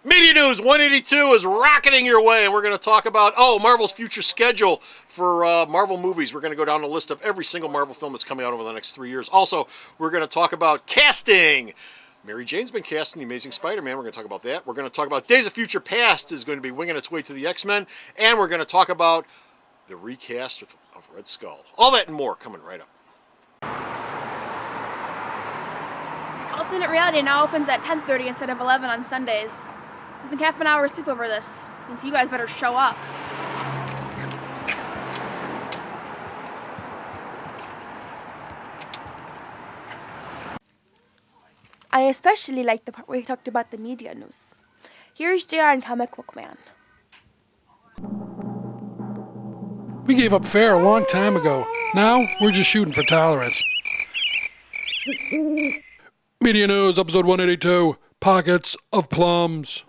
Media News 182 is rocketing your way, and we're going to talk about, Marvel's future schedule for Marvel movies. We're going to go down the list of every single Marvel film that's coming out over the next 3 years. Also, we're going to talk about casting. Mary Jane's been cast in The Amazing Spider-Man. We're going to talk about that. We're going to talk about Days of Future Past is going to be winging its way to the X-Men. And we're going to talk about the recast of Red Skull. All that and more coming right up. Alternate Reality now opens at 10:30 instead of 11 on Sundays. Losing half an hour sleep over this, and so you guys better show up. I especially like the part where he talked about the media news. Here's JR and Comic Book Man. We gave up fair a long time ago. Now we're just shooting for tolerance. Media News, episode 182, Pockets of Plums.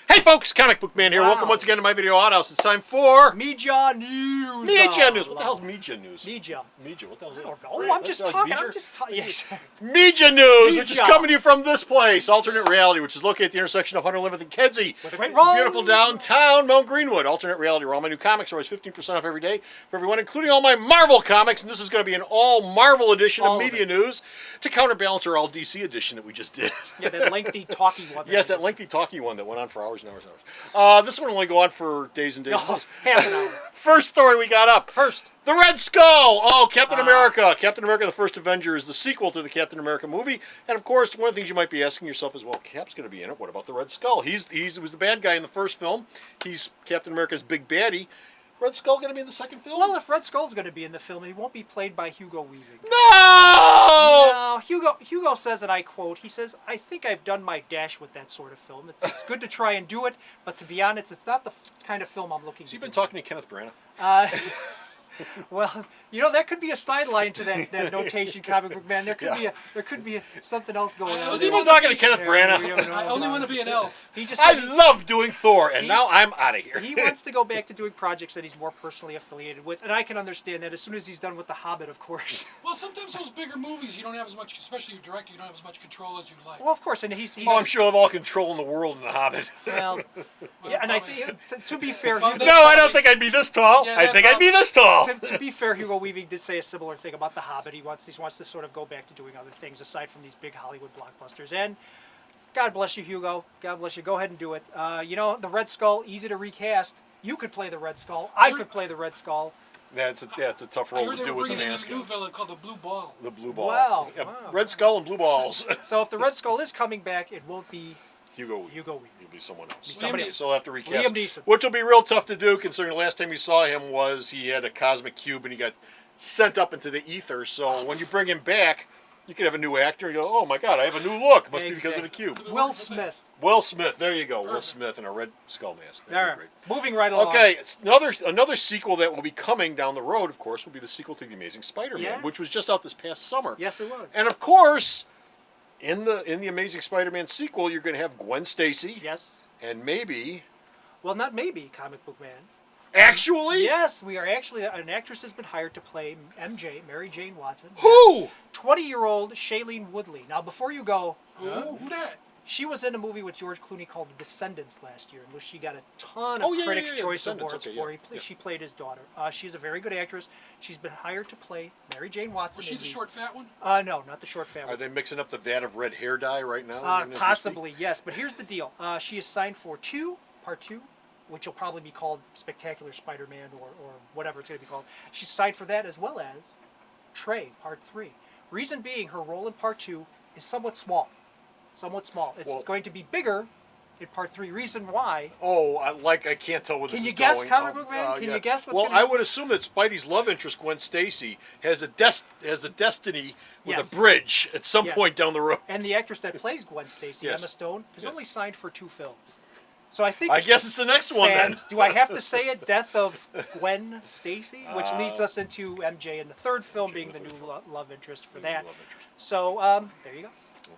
Hey folks, Comic Book Man here. Welcome once again to my video outhouse. It's time for Media News. Media News. What the hell's Media News? Media. Media. What the hell's that? I don't know. I'm just talking. Yes. Media News, which is Media. coming to you from this place, Alternate Reality, which is located at the intersection of 111th and Kedzie. With a great roll. Beautiful downtown Mount Greenwood. Alternate Reality, where all my new comics are always 15% off every day for everyone, including all my Marvel comics. And this is going to be an all Marvel edition of Media News to counterbalance our all DC edition that we just did. Yeah, that lengthy, talky one. Yes, that lengthy, talky one that went on for hours and hours and hours. This one will only go on for days and days and days. Half an hour. First story we got up. First. The Red Skull! Oh, Captain America. Captain America the First Avenger is the sequel to the Captain America movie. And of course, one of the things you might be asking yourself is, well, Cap's going to be in it. What about the Red Skull? He was the bad guy in the first film. He's Captain America's big baddie. Red Skull going to be in the second film? Well, if Red Skull's going to be in the film, he won't be played by Hugo Weaving. No! No, Hugo says, and I quote, he says, "I think I've done my dash with that sort of film. It's good to try and do it, but to be honest, it's not the kind of film I'm looking Has he to been do." talking to Kenneth Branagh? Well, that could be a sideline to that notation, Comic Book Man. There could be something else going on. Has he been talking to Kenneth Branagh? I only want to be an elf. He just I said love doing Thor, and now I'm out of here. he wants to go back to doing projects that he's more personally affiliated with, and I can understand that as soon as he's done with The Hobbit, of course. Well, sometimes those bigger movies, you don't have as much, especially your director, you don't have as much control as you'd like. Well, of course, and he's I'm sure of all control in the world in The Hobbit. Well, yeah, and I think, to be fair, Well, Hugo, No, I don't think I'd be this tall. Yeah, I think I'd be this tall. to be fair, Hugo Weaving did say a similar thing about The Hobbit. He wants to sort of go back to doing other things aside from these big Hollywood blockbusters. And God bless you, Hugo. God bless you. Go ahead and do it. The Red Skull, easy to recast. You could play the Red Skull. I could play the Red Skull. That's a tough I role heard to they do were with the bringing in a mask. new villain called the Blue Ball. The blue balls. Wow, Yeah, wow. Red Skull and blue balls. So if the Red Skull is coming back, it won't be Hugo Weaving. Hugo Weaving. It'll be someone else. somebody else. So he'll have to recast. Liam Neeson. Which will be real tough to do, considering the last time you saw him was he had a cosmic cube and he got sent up into the ether. So when you bring him back, you could have a new actor and go, oh my God, I have a new look. Must be because of the cube. Will Smith. Will Smith. There you go. Will Smith in a Red Skull mask. All That'd right. be great. Moving right along. Okay, it's another sequel that will be coming down the road, of course, will be the sequel to The Amazing Spider-Man, Yes. which was just out this past summer. Yes, it was. And of course, in the Amazing Spider-Man sequel, you're going to have Gwen Stacy. Yes. And maybe, Well, not maybe, Comic Book Man. actually, Yes, we are actually, an actress has been hired to play MJ, Mary Jane Watson. who? 20-year-old Shailene Woodley. Now, before you go, Who that? she was in a movie with George Clooney called The Descendants last year, in which she got a ton of Oh, yeah, Critics' yeah, yeah, Choice Descendants, Awards okay, for. yeah. She played his daughter. She's a very good actress. She's been hired to play Mary Jane Watson. Was she in the short, fat one? No, not the short fat Are one. they mixing up the vat of red hair dye right now? as we speak? Possibly, yes. But here's the deal. She is signed for Part 2, which will probably be called Spectacular Spider-Man or whatever it's going to be called. She's signed for that as well as Trey, Part 3. Reason being, her role in Part 2 is somewhat small. Somewhat small. It's Well- going to be bigger in Part 3. Reason why. Oh, I can't tell where this Can is you guess, going. Comic Book Man? Can you guess what's Well, gonna I would assume that Spidey's love interest, Gwen Stacy, has a destiny with Yes. a bridge at some Yes. point down the road. And the actress that plays Gwen Stacy, Yes. Emma Stone, is Yes. only signed for 2 films. So I think I guess it's the next one then. fans, do I have to say it? Death of Gwen Stacy, which leads us into MJ in the third film being the new love interest for that. Love interest. So there you go.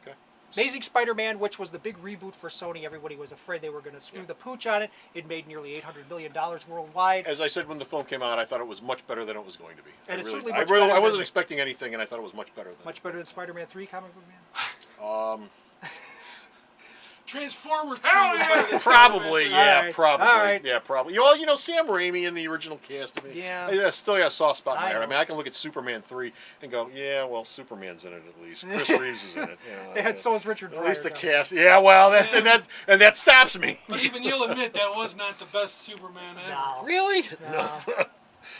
Okay. Amazing Spider-Man, which was the big reboot for Sony. Everybody was afraid they were going to screw the pooch on it. It made nearly $800 million worldwide. As I said when the film came out, I thought it was much better than it was going to be. And it's certainly I much better wasn't than- expecting anything, and I thought it was much better than. Much better than Spider-Man 3, Comic Book Man? Transformers 2 Hell was yeah! better than Probably, Superman 3. yeah, Alright, probably, alright. yeah, probably. Well, Sam Raimi in the original cast. I mean, Yeah. I still got a soft spot in my I heart. I know. mean, I can look at Superman 3 and go, yeah, well, Superman's in it at least. Chris Reeves is in it. And so is Richard At Pryor. least the now. cast. Yeah, well, and that stops me. But even you'll admit that was not the best Superman ever. No. Really? No.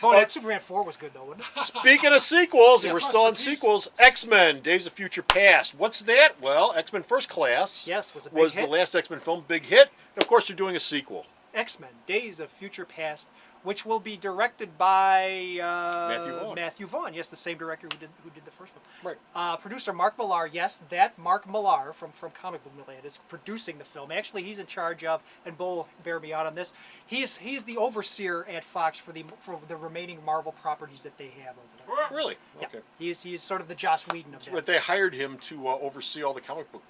Oh, that Superman 4 was good, though, wasn't it? Speaking of sequels, Yeah, we're plus still on reviews. sequels. X-Men: Days of Future Past. What's that? Well, X-Men First Class. Yes, was a big was hit. the last X-Men film, big hit. And of course, they're doing a sequel. X-Men: Days of Future Past, which will be directed by Matthew Vaughn. Yes, the same director who did the first one. Right. Producer Mark Millar. Yes, that Mark Millar from Comic Book Land is producing the film. Actually, he's in charge of, and Bo will bear me out on this. He's the overseer at Fox for the remaining Marvel properties that they have over there. Really? Yeah. Okay. He's sort of the Joss Whedon of that. But they hired him to oversee all the comic book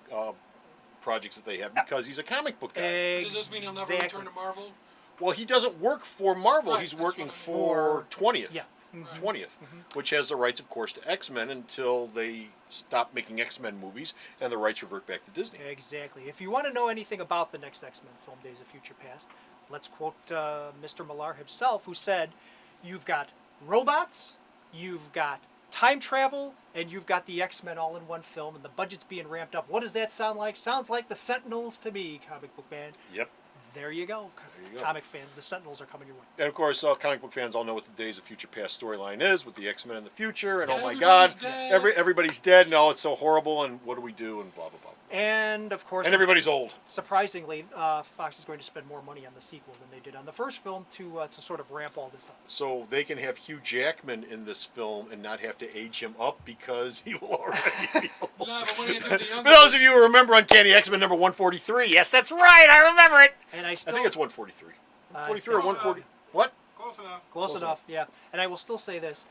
projects that they have because he's a comic book guy. Does this mean he'll never Exactly. return to Marvel? Well, he doesn't work for Marvel. Right, He's that's working what I for 20th. Yeah. 20th, which has the rights, of course, to X-Men until they stop making X-Men movies and the rights revert back to Disney. Exactly. If you want to know anything about the next X-Men film, Days of Future Past, let's quote Mr. Millar himself, who said, "You've got robots, you've got time travel, and you've got the X-Men all in one film, and the budget's being ramped up. What does that sound like? Sounds like the Sentinels to me, comic book man." Yep. There you go. There you go. Comic fans, the Sentinels are coming your way. And of course, comic book fans all know what the Days of Future Past storyline is with the X-Men in the future, and oh my God, Everybody's dead. everybody's dead, and oh, it's so horrible, and what do we do, and blah blah blah. And of course, And everybody's old. surprisingly, Fox is going to spend more money on the sequel than they did on the first film to sort of ramp all this up. So they can have Hugh Jackman in this film and not have to age him up because he will already be old. No, but what do you do with the For younger those of you who remember Uncanny X-Men number 143, yes, that's right, I remember it. And I I still think it's 143. 143 or think so. 140. What? Close enough. Close Close enough, yeah. And I will still say this: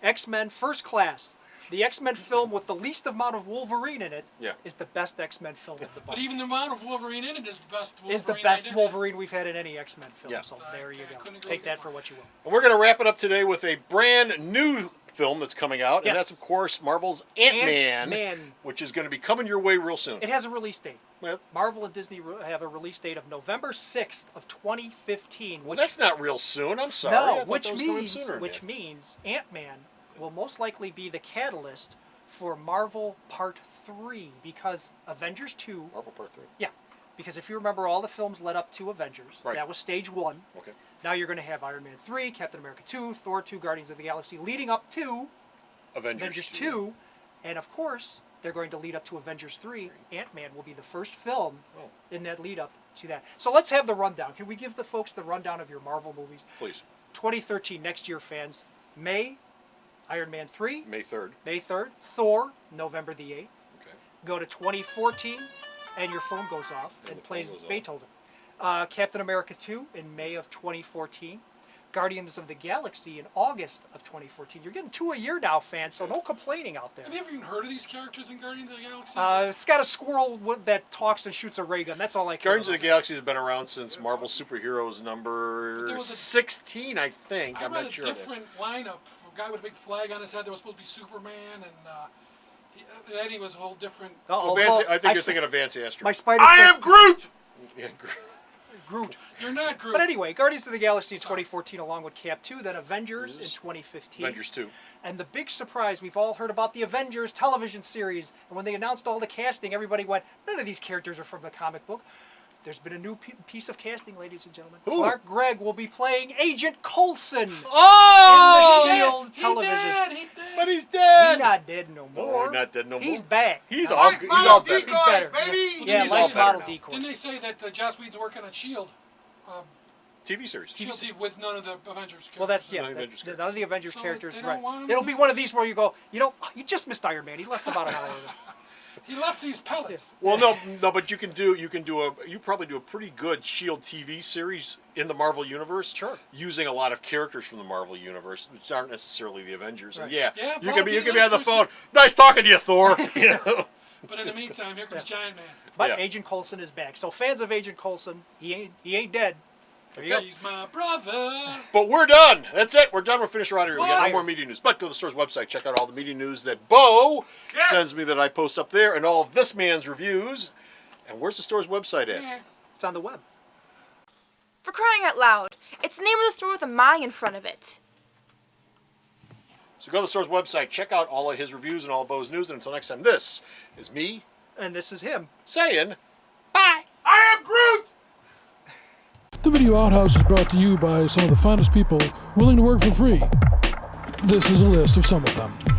X-Men First Class, the X-Men film with the least amount of Wolverine in it, Yeah. is the best X-Men film of the But bunch. even the amount of Wolverine in it is the best Wolverine. Is the I best did. Wolverine we've had in any X-Men film. Yeah. So I there you go. couldn't agree Take with that you for more. what you will. And we're going to wrap it up today with a brand new film that's coming out, Yes. and that's, of course, Marvel's Ant-Man, Ant-Man. which is going to be coming your way real soon. It has a release date. Well, Marvel and Disney have a release date of November 6th of 2015. well, that's not real soon. I'm sorry. I No, thought that was coming sooner than that. means Ant-Man will most likely be the catalyst for Marvel Part 3, because Avengers 2, Marvel Part 3. yeah, because if you remember, all the films led up to Avengers. Right. That was stage 1. Okay. Now you're going to have Iron Man 3, Captain America 2, Thor 2, Guardians of the Galaxy, leading up to Avengers 2, and of course, they're going to lead up to Avengers 3. Ant-Man will be the first film Oh. in that lead up to that. So let's have the rundown. Can we give the folks the rundown of your Marvel movies? Please. 2013, next year, fans. May, Iron Man 3, May 3rd. May 3rd. Thor, November the 8th. Okay. Go to 2014, and your phone goes off and the plays phone goes off. Beethoven. Captain America 2 in May of 2014. Guardians of the Galaxy in August of 2014. You're getting 2 a year now, fans, so no complaining out there. Have you ever even heard of these characters in Guardians of the Galaxy? It's got a squirrel that talks and shoots a ray gun. That's all I care Guardians of the about. Galaxy has been around since Marvel Superheroes But number there was a- 16, I think. I I'm read not a sure. different lineup. A guy with a big flag on his head that was supposed to be Superman, and Eddie was a whole different. Uh-oh, Vance, well, I think you're s- thinking of Vance Astro. My spider I am sense- Groot! Yeah, Groot. You're not Groot. But anyway, Guardians of the Galaxy in Sorry. 2014 along with Cap 2, then Avengers in Yes. 2015. Avengers 2. And the big surprise, we've all heard about the Avengers television series, and when they announced all the casting, everybody went, none of these characters are from the comic book. There's been a new piece of casting, ladies and gentlemen. Who? Clark Gregg will be playing Agent Coulson Oh! in the Shield He television. Dead, he dead. But he's dead! He's not dead no No, more. he's not dead no more. He's back. He's Now, all, Life he's model all better. decoys, better. baby! Yeah, He's all life better model now. decoy. Didn't they say that Joss Whedon's working on Shield? TV series. Shield TV with none of the Avengers. Well, that's, characters. yeah, None of the Avengers none of the Avengers So characters. they don't Right. want him It'll to be do one of these where you go, you just missed Iron Man. He left about an hour ago. He left these pellets. Well, no, but you probably do a pretty good Shield TV series in the Marvel universe. Sure. Using a lot of characters from the Marvel universe, which aren't necessarily the Avengers. And Right. yeah, Yeah, you Paul can be Bettany on the Webster's- phone. Nice talking to you, Thor. You know? But in the meantime, here comes Giant Man. But Yeah. Agent Coulson is back. So fans of Agent Coulson, he ain't dead. There you go. He's my brother. But we're done. That's it. We're done. We're finished right here. We got no What? more media news. But go to the store's website. Check out all the media news that Bo Yeah. sends me that I post up there, and all of this man's reviews. And where's the store's website at? It's on the web. For crying out loud, it's the name of the store with a my in front of it. So go to the store's website, check out all of his reviews and all of Bo's news, and until next time, this is me And this is him. saying bye. I am Groot! The Video Outhouse is brought to you by some of the finest people willing to work for free. This is a list of some of them.